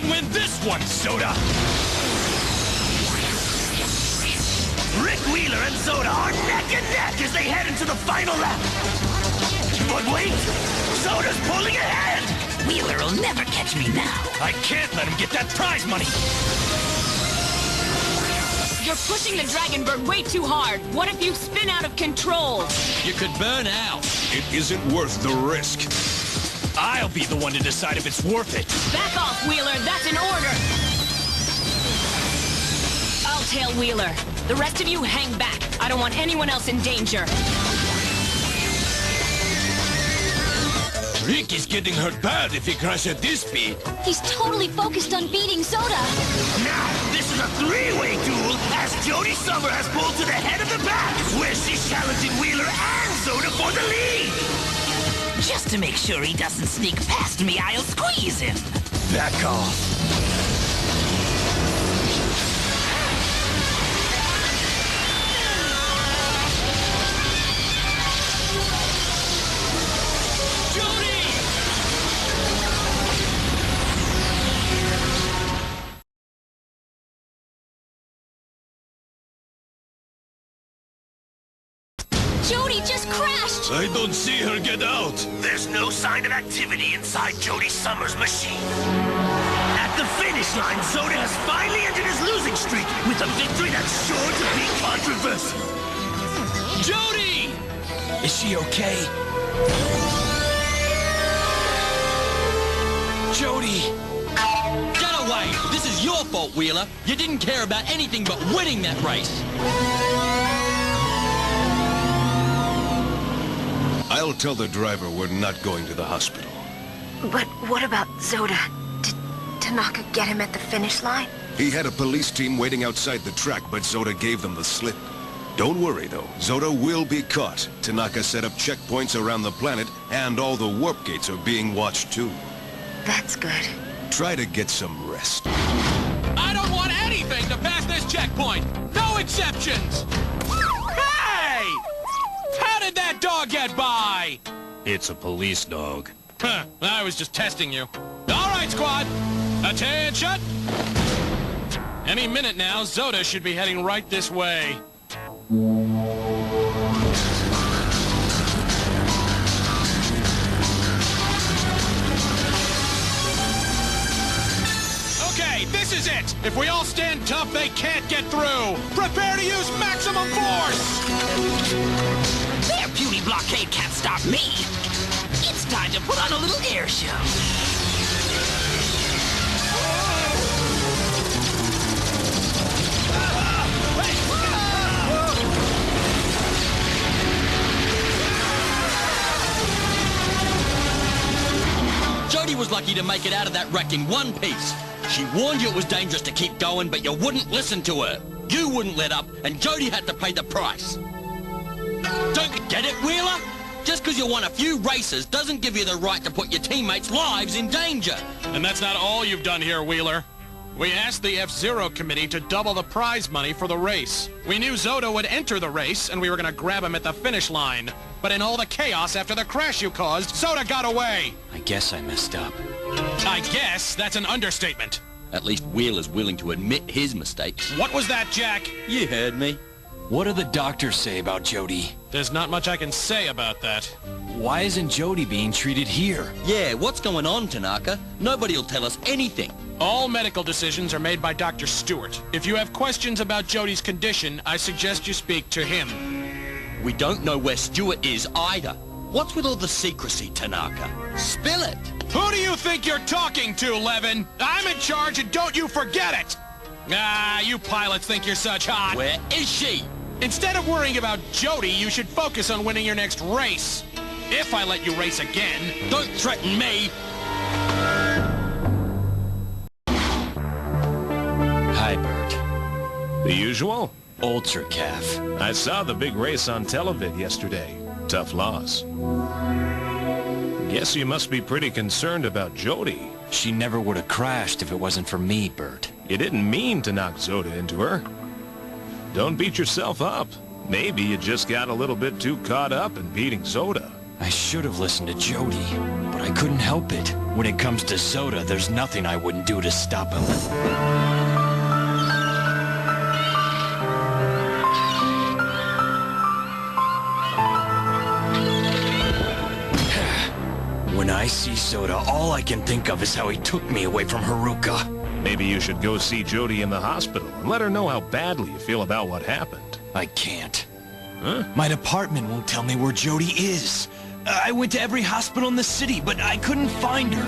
win this one, Soda! Rick Wheeler and Zoda are neck and neck as they head into the final lap. But wait! Zoda's pulling ahead! Wheeler will never catch me now. I can't let him get that prize money! You're pushing the Dragon Bird way too hard. What if you spin out of control? You could burn out. It isn't worth the risk. I'll be the one to decide if it's worth it. Back off, Wheeler. That's an order. I'll tail Wheeler. The rest of you hang back. I don't want anyone else in danger. Rick is getting hurt bad if he crashes at this speed. He's totally focused on beating Zoda. Now, this is a three-way duel as Jody Summer has pulled to the head of the pack, where she's challenging Wheeler and Zoda for the lead. Just to make sure he doesn't sneak past me, I'll squeeze him. Back off. Jody just crashed! I don't see her get out. There's no sign of activity inside Jody Summer's machine. At the finish line, Zoda has finally ended his losing streak with a victory that's sure to be controversial. Jody! Is she okay? Jody! Get away! This is your fault, Wheeler. You didn't care about anything but winning that race. I'll tell the driver we're not going to the hospital. But what about Zoda? Did Tanaka get him at the finish line? He had a police team waiting outside the track, but Zoda gave them the slip. Don't worry, though. Zoda will be caught. Tanaka set up checkpoints around the planet, and all the warp gates are being watched, too. That's good. Try to get some rest. I don't want anything to pass this checkpoint! No exceptions! Hey! How did that dog get by? It's a police dog. Huh, I was just testing you. All right, squad! Attention! Any minute now, Zoda should be heading right this way. Okay, this is it! If we all stand tough, they can't get through! Prepare to use maximum force! Their puny blockade can't stop me. It's time to put on a little air show. Jody was lucky to make it out of that wreck in one piece. She warned you it was dangerous to keep going, but you wouldn't listen to her. You wouldn't let up, and Jody had to pay the price. Don't you get it, Wheeler? Just because you won a few races doesn't give you the right to put your teammates' lives in danger. And that's not all you've done here, Wheeler. We asked the F-Zero committee to double the prize money for the race. We knew Zoda would enter the race, and we were going to grab him at the finish line. But in all the chaos after the crash you caused, Zoda got away. I guess I messed up. I guess that's an understatement. At least Wheeler's willing to admit his mistakes. What was that, Jack? You heard me. What do the doctors say about Jody? There's not much I can say about that. Why isn't Jody being treated here? Yeah, what's going on, Tanaka? Nobody'll tell us anything. All medical decisions are made by Dr. Stewart. If you have questions about Jody's condition, I suggest you speak to him. We don't know where Stewart is either. What's with all the secrecy, Tanaka? Spill it! Who do you think you're talking to, Levin? I'm in charge and don't you forget it! Ah, you pilots think you're such hot. Where is she? Instead of worrying about Jody, you should focus on winning your next race. If I let you race again... Don't threaten me! Hi, Bert. The usual? Ultra Calf. I saw the big race on televid yesterday. Tough loss. Guess you must be pretty concerned about Jody. She never would have crashed if it wasn't for me, Bert. You didn't mean to knock Zoda into her. Don't beat yourself up. Maybe you just got a little bit too caught up in beating Zoda. I should have listened to Jody, but I couldn't help it. When it comes to Zoda, there's nothing I wouldn't do to stop him. When I see Zoda, all I can think of is how he took me away from Haruka. Maybe you should go see Jody in the hospital and let her know how badly you feel about what happened. I can't. Huh? My department won't tell me where Jody is. I went to every hospital in the city, but I couldn't find her.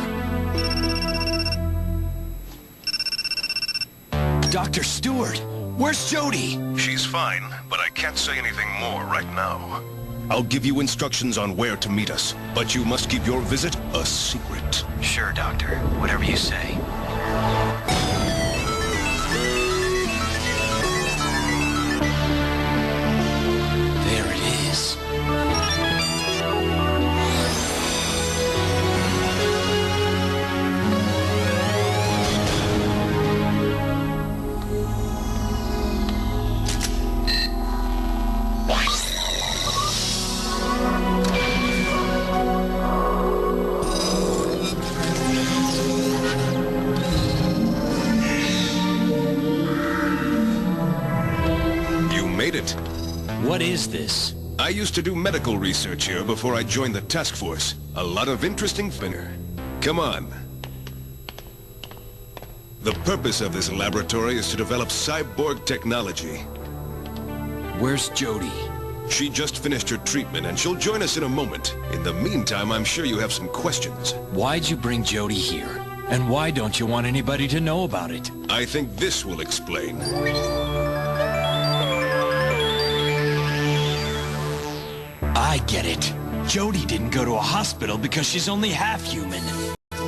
Dr. Stewart, where's Jody? She's fine, but I can't say anything more right now. I'll give you instructions on where to meet us, but you must keep your visit a secret. Sure, Doctor. Whatever you say. There it is. What is this? I used to do medical research here before I joined the task force. A lot of interesting finner. Come on. The purpose of this laboratory is to develop cyborg technology. Where's Jody? She just finished her treatment and she'll join us in a moment. In the meantime, I'm sure you have some questions. Why'd you bring Jody here? And why don't you want anybody to know about it? I think this will explain. I get it. Jody didn't go to a hospital because she's only half human.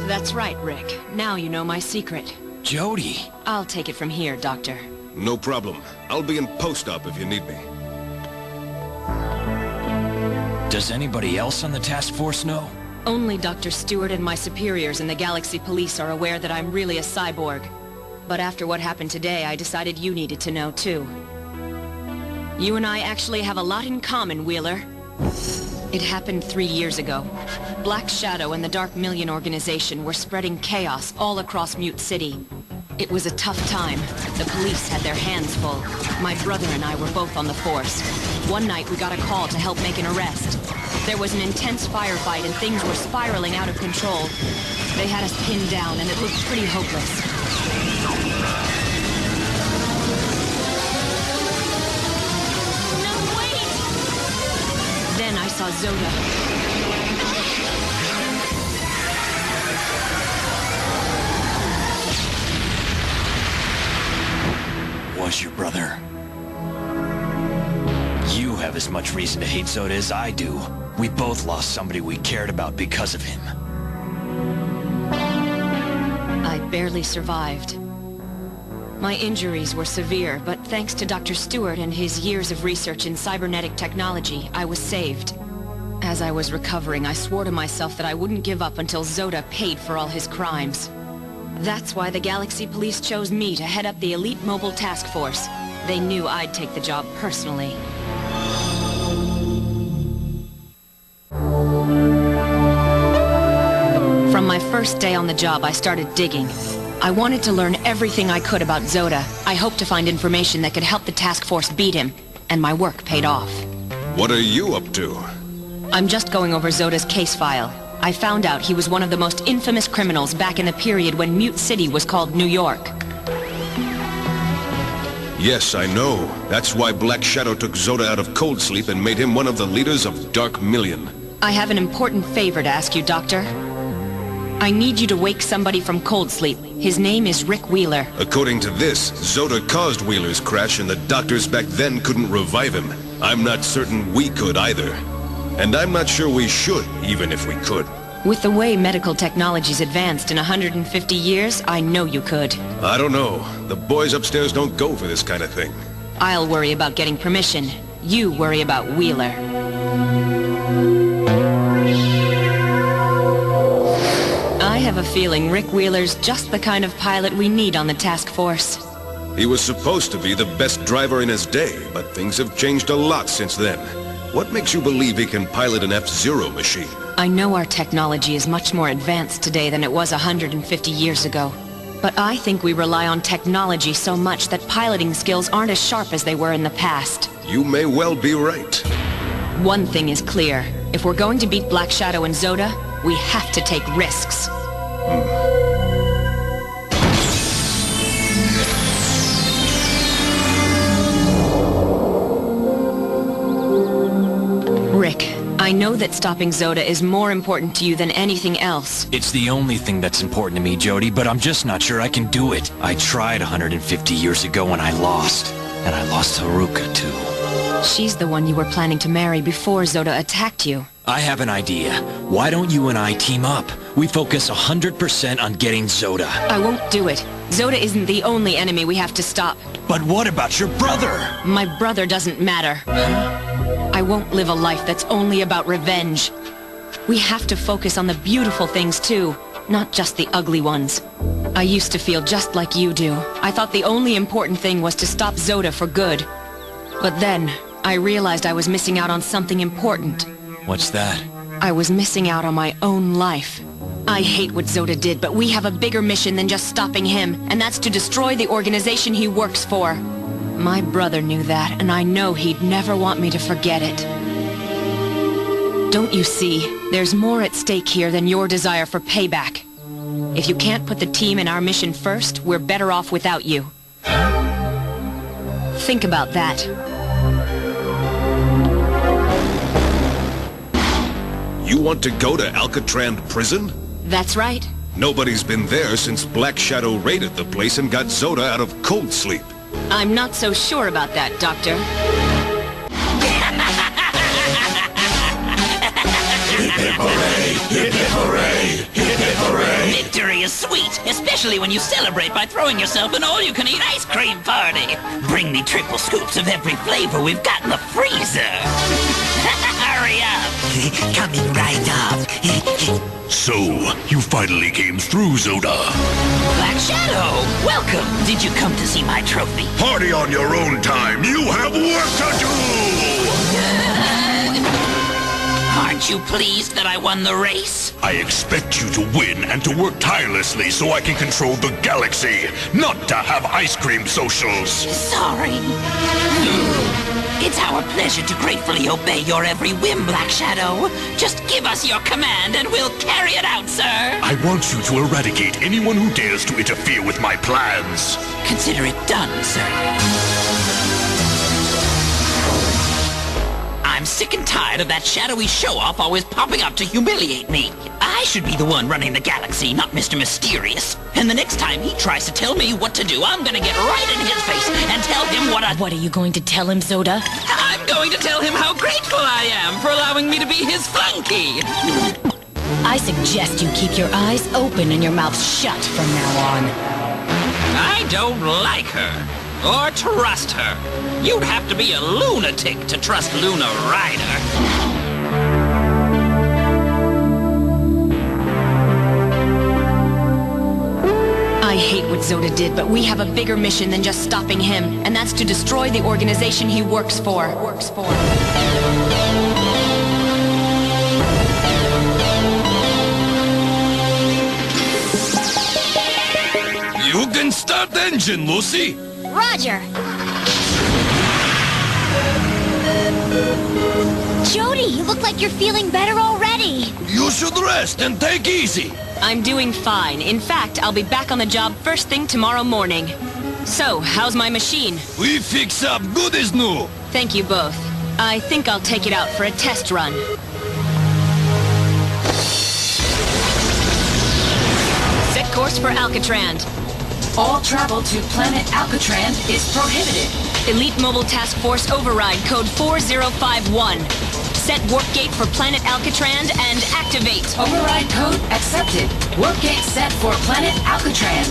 That's right, Rick. Now you know my secret. Jody! I'll take it from here, Doctor. No problem. I'll be in post-op if you need me. Does anybody else on the task force know? Only Dr. Stewart and my superiors in the Galaxy Police are aware that I'm really a cyborg. But after what happened today, I decided you needed to know, too. You and I actually have a lot in common, Wheeler. It happened 3 years ago. Black Shadow and the Dark Million organization were spreading chaos all across Mute City. It was a tough time. The police had their hands full. My brother and I were both on the force. One night we got a call to help make an arrest. There was an intense firefight and things were spiraling out of control. They had us pinned down and it looked pretty hopeless. Then I saw Zoda. Was your brother? You have as much reason to hate Zoda as I do. We both lost somebody we cared about because of him. I barely survived. My injuries were severe, but thanks to Dr. Stewart and his years of research in cybernetic technology, I was saved. As I was recovering, I swore to myself that I wouldn't give up until Zoda paid for all his crimes. That's why the Galaxy Police chose me to head up the Elite Mobile Task Force. They knew I'd take the job personally. From my first day on the job, I started digging. I wanted to learn everything I could about Zoda. I hoped to find information that could help the task force beat him, and my work paid off. What are you up to? I'm just going over Zoda's case file. I found out he was one of the most infamous criminals back in the period when Mute City was called New York. Yes, I know. That's why Black Shadow took Zoda out of Cold Sleep and made him one of the leaders of Dark Million. I have an important favor to ask you, Doctor. I need you to wake somebody from Cold Sleep. His name is Rick Wheeler. According to this, Zoda caused Wheeler's crash and the doctors back then couldn't revive him. I'm not certain we could either. And I'm not sure we should, even if we could. With the way medical technology's advanced in 150 years, I know you could. I don't know. The boys upstairs don't go for this kind of thing. I'll worry about getting permission. You worry about Wheeler. I have a feeling Rick Wheeler's just the kind of pilot we need on the task force. He was supposed to be the best driver in his day, but things have changed a lot since then. What makes you believe he can pilot an F-Zero machine? I know our technology is much more advanced today than it was 150 years ago. But I think we rely on technology so much that piloting skills aren't as sharp as they were in the past. You may well be right. One thing is clear. If we're going to beat Black Shadow and Zoda, we have to take risks. Rick, I know that stopping Zoda is more important to you than anything else. It's the only thing that's important to me, Jody, but I'm just not sure I can do it. I tried 150 years ago and I lost. And I lost Haruka, too. She's the one you were planning to marry before Zoda attacked you. I have an idea. Why don't you and I team up? We focus 100% on getting Zoda. I won't do it. Zoda isn't the only enemy we have to stop. But what about your brother? My brother doesn't matter. I won't live a life that's only about revenge. We have to focus on the beautiful things too, not just the ugly ones. I used to feel just like you do. I thought the only important thing was to stop Zoda for good. But then, I realized I was missing out on something important. What's that? I was missing out on my own life. I hate what Zoda did, but we have a bigger mission than just stopping him, and that's to destroy the organization he works for. My brother knew that, and I know he'd never want me to forget it. Don't you see? There's more at stake here than your desire for payback. If you can't put the team and our mission first, we're better off without you. Think about that. You want to go to Alcatraz prison? That's right. Nobody's been there since Black Shadow raided the place and got Zoda out of cold sleep. I'm not so sure about that, Doctor. Victory is sweet, especially when you celebrate by throwing yourself an all-you-can-eat ice cream party. Bring me triple scoops of every flavor we've got in the freezer. Hurry up. Coming right up. So, you finally came through, Zoda. Black Shadow, welcome. Did you come to see my trophy? Party on your own time. You have work to do! Aren't you pleased that I won the race? I expect you to win and to work tirelessly so I can control the galaxy, not to have ice cream socials. Sorry. It's our pleasure to gratefully obey your every whim, Black Shadow. Just give us your command and we'll carry it out, sir. I want you to eradicate anyone who dares to interfere with my plans. Consider it done, sir. I'm sick and tired of that shadowy show-off always popping up to humiliate me. I should be the one running the galaxy, not Mr. Mysterious. And the next time he tries to tell me what to do, I'm gonna get right in his face and tell him What are you going to tell him, Zoda? I'm going to tell him how grateful I am for allowing me to be his flunky. I suggest you keep your eyes open and your mouth shut from now on. I don't like her. Or trust her. You'd have to be a lunatic to trust Luna Ryder. I hate what Zoda did, but we have a bigger mission than just stopping him, and that's to destroy the organization he works for. You can start the engine, Lucy. Roger. Jody, you look like you're feeling better already. You should rest and take easy. I'm doing fine. In fact, I'll be back on the job first thing tomorrow morning. So, how's my machine? We fix up good as new. Thank you both. I think I'll take it out for a test run. Set course for Alcatraz. All travel to planet Alcatraz is prohibited. Elite Mobile Task Force Override Code 4051. Set warp gate for planet Alcatraz and activate. Override code accepted. Warp gate set for planet Alcatraz.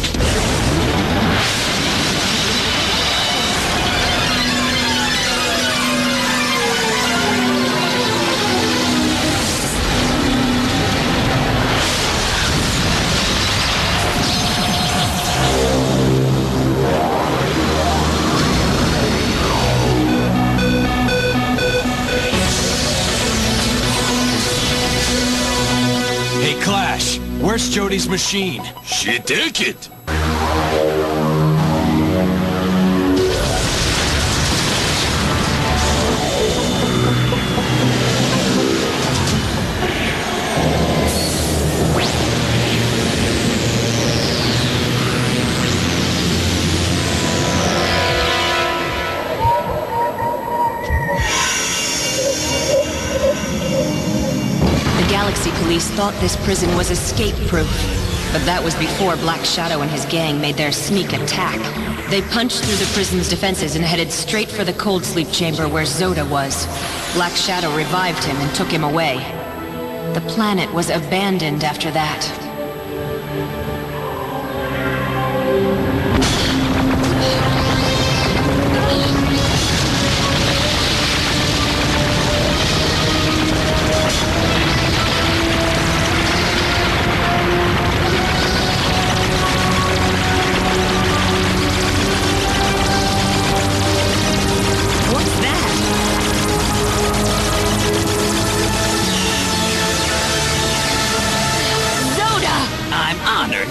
Where's Jody's machine? She took it. Galaxy Police thought this prison was escape-proof, but that was before Black Shadow and his gang made their sneak attack. They punched through the prison's defenses and headed straight for the cold sleep chamber where Zoda was. Black Shadow revived him and took him away. The planet was abandoned after that.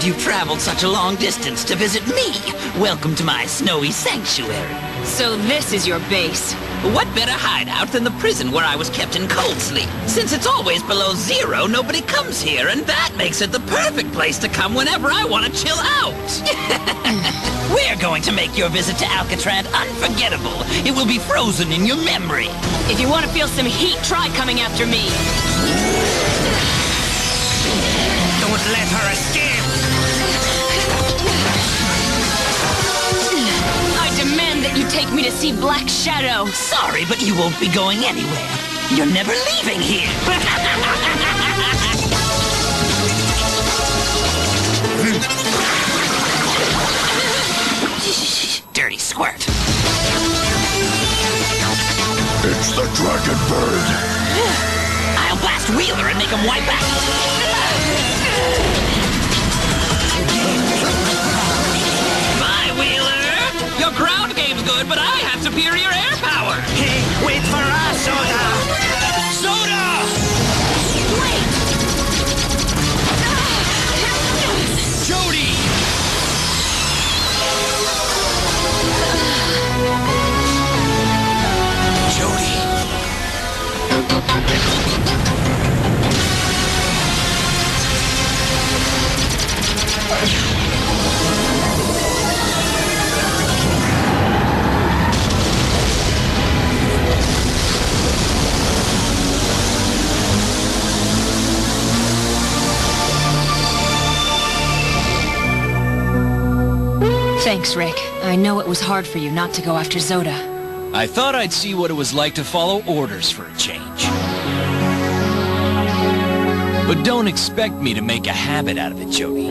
You've traveled such a long distance to visit me. Welcome to my snowy sanctuary. So this is your base? What better hideout than the prison where I was kept in cold sleep? Since it's always below zero, nobody comes here, and that makes it the perfect place to come whenever I want to chill out. We're going to make your visit to Alcatraz unforgettable. It will be frozen in your memory. If you want to feel some heat, try coming after me. Don't let her escape! I demand that you take me to see Black Shadow. Sorry, but you won't be going anywhere. You're never leaving here. Dirty squirt. It's the Dragon Bird. I'll blast Wheeler and make him wipe out. Bye, Wheeler! Your ground game's good, but I have superior air power! Hey, wait for us, Zoda! Zoda! Wait! Jody! Thanks, Rick. I know it was hard for you not to go after Zoda. I thought I'd see what it was like to follow orders for a change. But don't expect me to make a habit out of it, Jody.